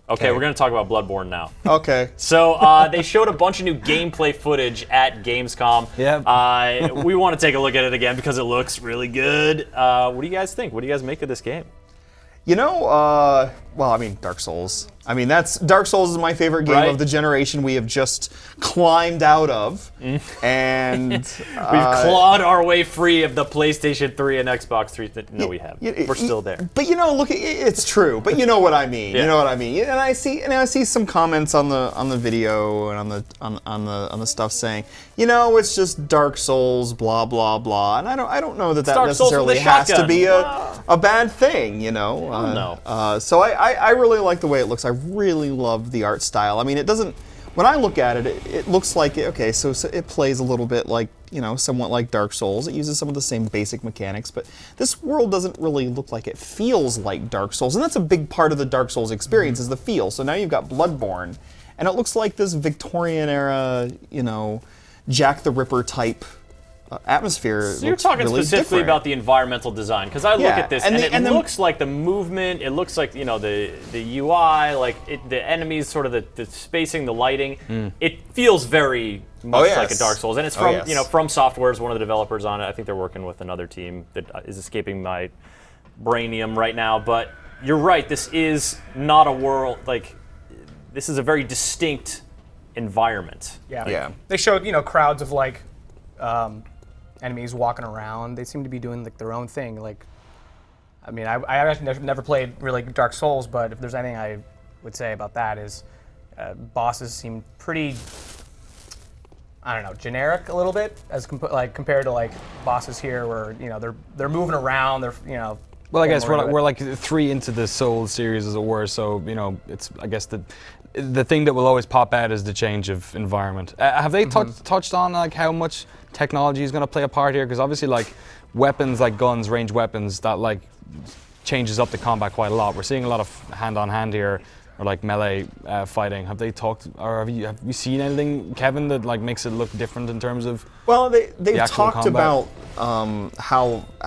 Okay, we're going to talk about Bloodborne now. Okay. So they showed a bunch of new gameplay footage at Gamescom. Yeah. We want to take a look at it again because it looks really good. What do you guys think? What do you guys make of this game? You know, well, I mean, Dark Souls. I mean, Dark Souls is my favorite game of the generation we have just climbed out of, and we've clawed our way free of the PlayStation 3 and Xbox 3. No, we have. We're still there. But you know, look, it's true. But you know what I mean. You know what I mean. And I see some comments on the video and on the stuff saying, you know, it's just Dark Souls, blah blah blah. And I don't know that necessarily has to be a bad thing. You know. No. So I really like the way it looks. I really love the art style. I mean, it doesn't. When I look at it, it looks like okay. So it plays a little bit like, you know, somewhat like Dark Souls. It uses some of the same basic mechanics, but this world doesn't really look like it feels like Dark Souls, and that's a big part of the Dark Souls experience is the feel. So now you've got Bloodborne, and it looks like this Victorian era, you know, Jack the Ripper type atmosphere. So you're talking really specifically different. about the environmental design, because I look at this and it looks like the movement, it looks like, you know, the UI, like the enemies, sort of the spacing, the lighting. It feels very much like a Dark Souls, and it's from you know, From Software is one of the developers on it. I think they're working with another team that is escaping my brainium right now. But you're right, this is not a world like this is a very distinct environment. Yeah. They showed, you know, crowds of like enemies walking around. They seem to be doing like their own thing. Like, I mean, I actually never played really Dark Souls, but if there's anything I would say about that is bosses seem pretty, I don't know, generic a little bit as compared to like bosses here, where, you know, they're moving around. They're, you know. Well, I guess we're like 3 into the Souls series, as it were. So, you know, it's, I guess the thing that will always pop out is the change of environment. Have they touched on like how much technology is going to play a part here? Because obviously, like weapons, like guns, ranged weapons, that like changes up the combat quite a lot. We're seeing a lot of hand-on-hand here, or like melee fighting. Have they talked, or have you seen anything, Kevin, that like makes it look different in terms of? Well, they've talked combat? about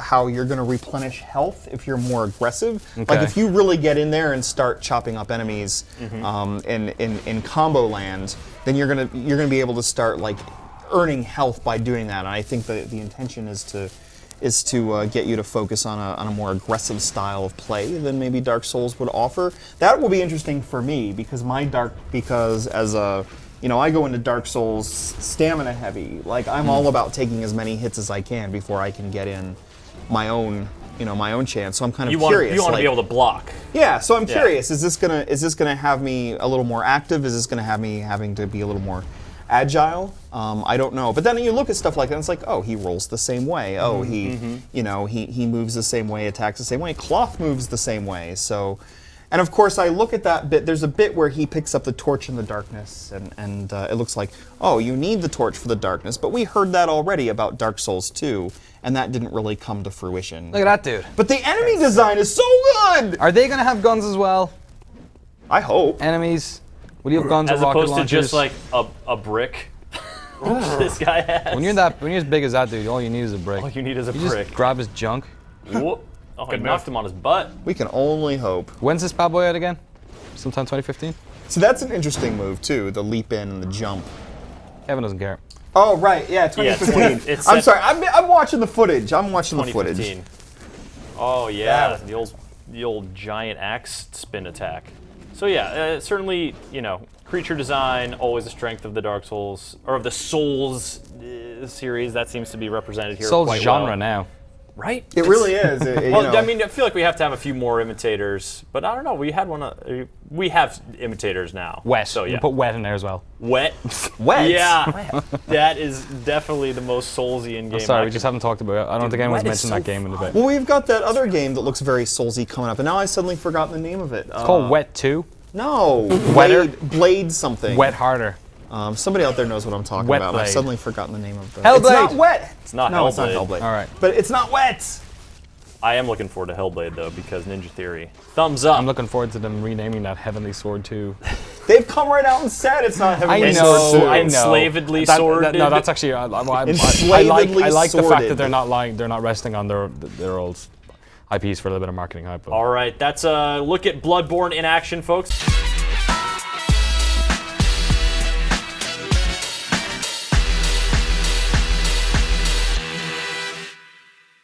how you're going to replenish health if you're more aggressive. Okay. Like if you really get in there and start chopping up enemies in combo land, then you're gonna be able to start like earning health by doing that. And I think that the intention is to get you to focus on a more aggressive style of play than maybe Dark Souls would offer. That will be interesting for me because as a, you know, I go into Dark Souls stamina heavy. Like I'm all about taking as many hits as I can before I can get in my own chance. So I'm kind of curious. You want to be able to block. Yeah. So I'm curious. Is this gonna have me a little more active? Is this gonna have me having to be a little more agile? I don't know. But then you look at stuff like that and it's like, oh, he rolls the same way. Oh, you know, he moves the same way, attacks the same way. Cloth moves the same way. So, and of course I look at that bit, there's a bit where he picks up the torch in the darkness and it looks like, oh, you need the torch for the darkness, but we heard that already about Dark Souls 2, and that didn't really come to fruition. Look at that dude. But the enemy design is so good! Are they going to have guns as well? I hope. Enemies? Will you have guns as or rocket opposed launchers? to just like a brick? This guy has. When you're as big as that dude, all you need is a brick. All you need is a you brick. Just grab his junk. Whoop. Oh, I knocked him on his butt. We can only hope. When's this bad boy out again? Sometime 2015? So that's an interesting move too, the leap in and the jump. Kevin doesn't care. Oh, right, yeah, 2015. I'm sorry, I'm watching the footage. I'm watching the footage. Oh, yeah, the old giant axe spin attack. So yeah, certainly, you know, creature design, always a strength of the Dark Souls, or of the Souls series. That seems to be represented here Souls quite genre well. now. Right? It really is. Well, you know. I mean, I feel like we have to have a few more imitators, but I don't know. We had one. We have imitators now. Wet. So yeah. You put wet in there as well. Wet. Wet. Yeah. That is definitely the most Soulsian game. I'm sorry, we just haven't talked about it. I don't think anyone's mentioned that game in a bit. Well, we've got that other game that looks very Soulsy coming up, and now I suddenly forgotten the name of it. It's called Wet 2. No. Wetter. Blade something. Wet Harder. Somebody out there knows what I'm talking Wet about. Blade. I've suddenly forgotten the name of the. Hellblade. It's not wet. It's not no, Hellblade. it's not Hellblade. All right. But it's not wet. I am looking forward to Hellblade though, because Ninja Theory. Thumbs up. I'm looking forward to them renaming that Heavenly Sword 2. They've come right out and said it's not Heavenly I know, Sword 2. I know. Enslavedly sworded. No, that's actually. I like the fact that they're not resting on their old IPs for a little bit of marketing hype. All right, that's a look at Bloodborne in action, folks.